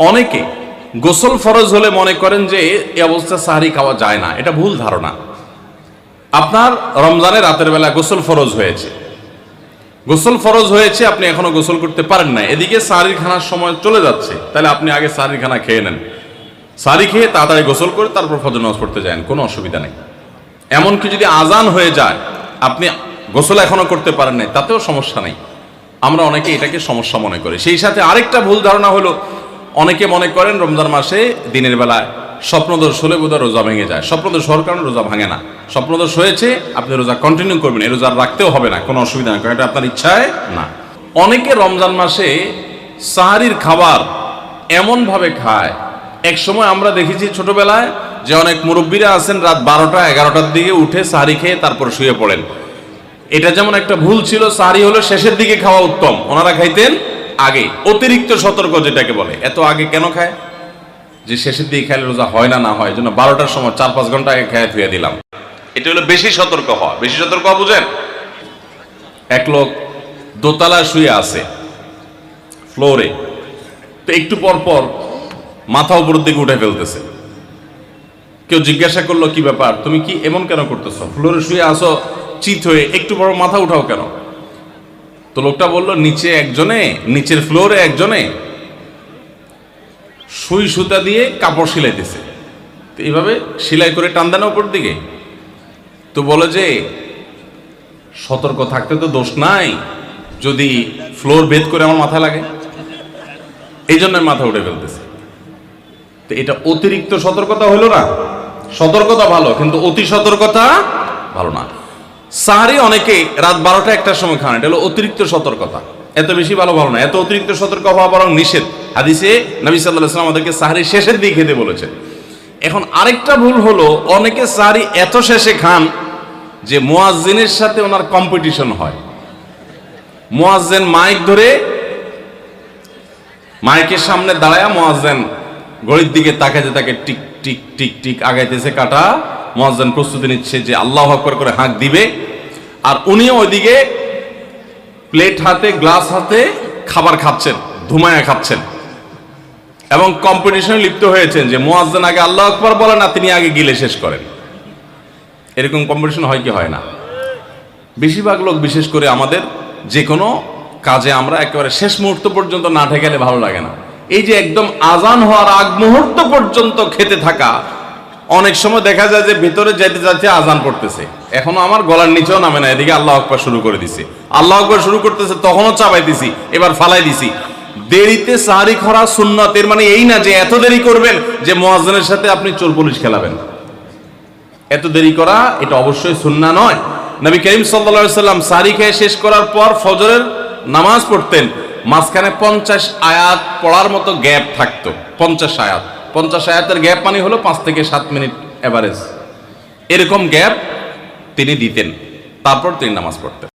অনেকে গোসল ফরজ হলে মনে করেন যে এই অবস্থা সাহারি খাওয়া যায় না, এটা ভুল ধারণা। আপনার রমজানের রাতের বেলা গোসল ফরজ হয়েছে, আপনি এখনো গোসল করতে পারেন না, এদিকে সাহারির খানার সময় চলে যাচ্ছে, তাহলে আপনি আগে সাহারির খানা খেয়ে নেন, সাহারি খেয়ে তাড়াতাড়ি গোসল করে তারপর ফজর নামাজ পড়তে যান, কোনো অসুবিধা নেই। এমনকি যদি আজান হয়ে যায়, আপনি গোসল এখনো করতে পারেন নাই, তাতেও সমস্যা নেই। আমরা অনেকে এটাকে সমস্যা মনে করি। সেই সাথে আরেকটা ভুল ধারণা হলো, অনেকে মনে করেন রমজান মাসে দিনের বেলায় স্বপ্নদোষ হলে বোধহয় রোজা ভেঙে যায়। স্বপ্নদোষ হওয়ার কারণে রোজা ভাঙে না। স্বপ্নদোষ হয়েছে, আপনি রোজা কন্টিনিউ করবেন, এই রোজা রাখতেও হবে না, কোনো অসুবিধা নেই, কারণ এটা আপনার ইচ্ছায় না। অনেকে রমজান মাসে সাহারির খাবার এমনভাবে খায়, এক সময় আমরা দেখেছি ছোটবেলায় যে অনেক মুরব্বীরা আছেন রাত 12টা 11টার দিকে উঠে সাহারি খেয়ে তারপর শুয়ে পড়েন। এটা যেমন একটা ভুল ছিল, সাহারি হলো শেষের দিকে খাওয়া উত্তম, ওনারা খাইতেন আগে। অতিরিক্ত সতর্ক যেটাকে বলে, এত আগে কেন খায়? যে শেষের দিকে খাইলে রোজা হয় না, না হয় জন্য 12টার সময় 4-5 ঘন্টা আগে খেয়ে ধুয়ে দিলাম। এটা হলো বেশি সতর্ক হওয়া। বেশি সতর্ক হওয়া বুঝেন? এক লোক দোতলা শুয়ে আছে ফ্লোরে, তো একটু পর পর মাথা উপরের দিকে উঠে ফেলতেছে। কেউ জিজ্ঞাসা করলো, কি ব্যাপার, তুমি কি এমন কেন করতেছো? ফ্লোরে শুয়ে আসো চিত হয়ে, একটু বড় মাথা উঠাও কেন? তো লোকটা বললো, নিচের ফ্লোরে একজনে সুই সুতা দিয়ে কাপড় সিলাইতেছে, তো এইভাবে সেলাই করে টান দেন উপর দিকে। তো বলে যে সতর্ক থাকতে তো দোষ নাই, যদি ফ্লোর ভেদ করে আমার মাথা লাগে, এই জন্য মাথা উঠে ফেলতেছে। তো এটা অতিরিক্ত সতর্কতা হলো না? সতর্কতা ভালো, কিন্তু অতি সতর্কতা ভালো না। সাহারি অনেকে রাত 12টা 1টার সময় খান, এটা হলো অতিরিক্ত সতর্কতা। এত বেশি ভালো না, এত অতিরিক্ত সতর্ক হওয়া বরং নিষেধ। হাদিসে নবী সাল্লাল্লাহু আলাইহি ওয়াসাল্লাম আমাদেরকে সাহারি শেষের দিকে খেতে বলেছেন। এখন আরেকটা ভুল হলো, অনেকে সাহারি এত শেষে খান যে মুয়াজ্জিনের সাথে ওনার কম্পিটিশন হয়। মুয়াজ্জিন মাইক ধরে মাইকের সামনে দাঁড়ায়, মুয়াজ্জিন ঘড়ির দিকে তাকাতে তাকে টিক টিক টিক টিক আগাইতেছে কাটা, মুয়াজ্জিন প্রস্তুতি নিচ্ছে যে আল্লাহু আকবার করে হাঁক দিবে, আর উনিও ওইদিকে প্লেট হাতে গ্লাস হাতে খাবার খাচ্ছেন, ধুমায়া খাচ্ছেন, এবং কম্পিটিশনে লিপ্ত হয়েছেন যে মুয়াজ্জিন আগে আল্লাহু আকবার বলেন না তিনি আগে গিলে শেষ করেন। এরকম কম্পিটিশন হয় কি হয় না? বেশিরভাগ লোক, বিশেষ করে আমাদের যে কোনো কাজে আমরা একেবারে শেষ মুহূর্ত পর্যন্ত না ঠেকালে ভালো লাগে না। এই যে একদম আজান হওয়ার আগ মুহূর্ত পর্যন্ত খেতে থাকা, অনেক সময় দেখা যায় যে ভিতরে যেতে যাচ্ছে আজান পড়তেছে, এখনো আমার গলার নিচেও নামে না, এদিকে আল্লাহু আকবার শুরু করে দিছি, আল্লাহু আকবার শুরু করতেছে, তখনও চাপাই দিছি, এবার ফালাই দিছি। দেরিতে সাহারি খাওয়া সুন্নাত, এর মানে এই না যে এত দেরি করবেন যে মুয়াজ্জিনের সাথে আপনি চোর পুলিশ খেলাবেন। এত দেরি করা এটা অবশ্যই সুন্নাহ নয়। নবী করিম সাল্লাল্লাহু আলাইহি ওয়াসাল্লাম সাহারি খেয়ে শেষ করার পর ফজরের নামাজ পড়তেন, মাঝখানে 50 আয়াত পড়ার মতো গ্যাপ থাকতো। 50 আয়াতের গ্যাপ মানে হলো 5 থেকে 7 মিনিট এভারেজ, এরকম গ্যাপ তিনি দিতেন, তারপর তিনি নামাজ পড়তেন।